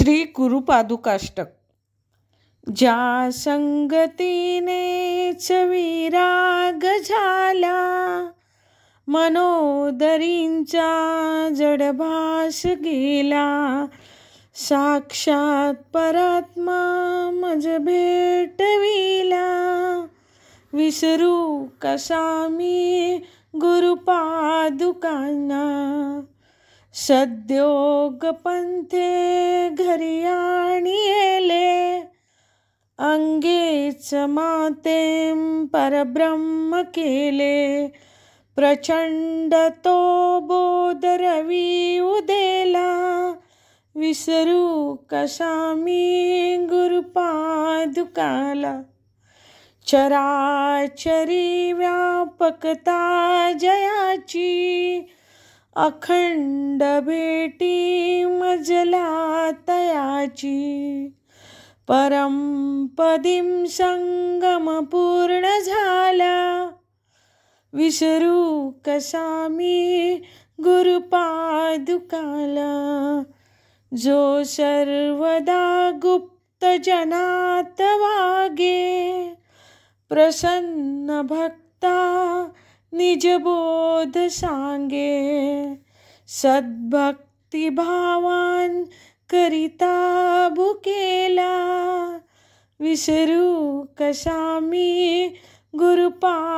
श्री गुरुपादुकाष्टक। ज्या संगतीनेच विराग झाला, मनोदरींचा जडभास गेला, साक्षात परात्मा मज भेटविला, विसरू कसा मी गुरुपादुकांना, सद्योग पंथे घरी आणिले, अंगेच मातें परब्रह्म केले, प्रचंड तो बोध रवी उदेला, विसरू कसा मी गुरुपादुकाला, चराचरी व्यापकता जयाची, अखंड भेटी मजला तयाची, परमपदीं संगम पूर्ण झाला, विसरू कसा मी गुरुपादुकाला, जो सर्वदा गुप्त जनात वागे, प्रसन्न भक्ता निजबोध सांगे, सद्भक्ती भावान करिता भुकेला, विसरू कसा मी गुरुपादुकांना,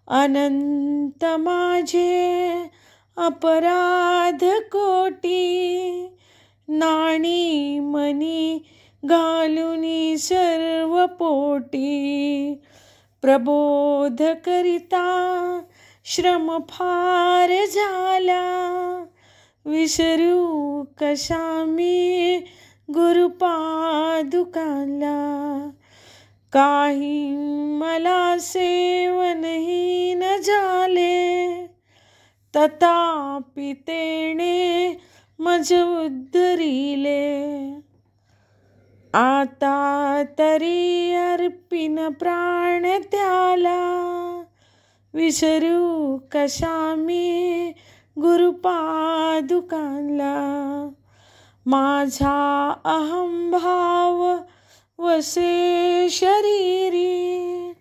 अनंत माझे अपराध कोटी, नाणी मनी घालुनी सर्व पोटी, प्रबोध करिता श्रम फार झाला, विसरू कसा मी गुरुपादुकांना, काही मला सेवनही न झाले, तथापि तेणे मज उद्धरिले, आता तरी अर्पिन प्राण त्याला, विसरू कसा मी गुरुपादुकांना, माझा अहंभाव वसे शरीरी,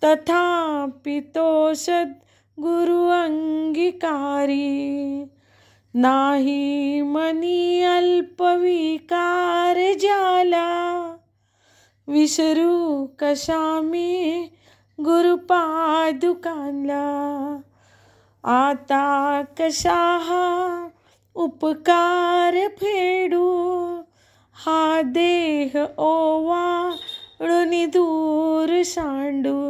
तथापि तो सद्गुरु अंगीकारी, नाही मनी अल्पविकार ज्याला, विसरू कसा मी गुरुपादुकांना, आता कसा हा उपकार फेडू, हा देह ओवाळून दूर सांडू,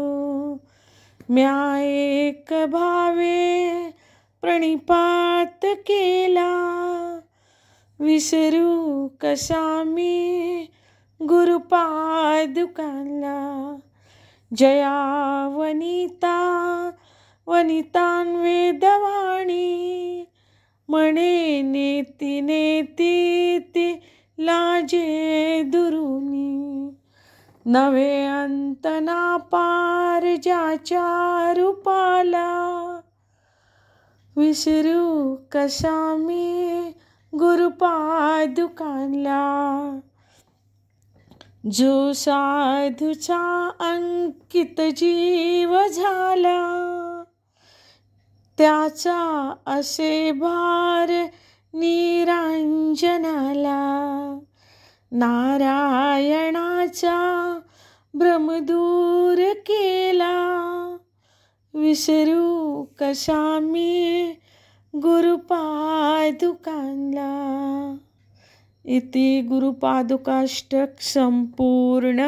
म्या एक भावे प्रणिपात केला, विसरू कसा मी गुरुपादुकांना, जया वनिता वनितान्वेदवाणी, म्हणे नेती नेती ती लाजे दुरुनी, नवे अंत ना पार ज्याच्या रूपाला, विसरू कसा मी गुरुपादुकांना, जो साधूचा अंकित जीव झाला, त्याचा असे भार निरांजनाला, नारायणाचा भ्रम दूर केला, विसरू कसा मी गुरुपादुकांना। इति गुरुपादुकाष्टक संपूर्ण।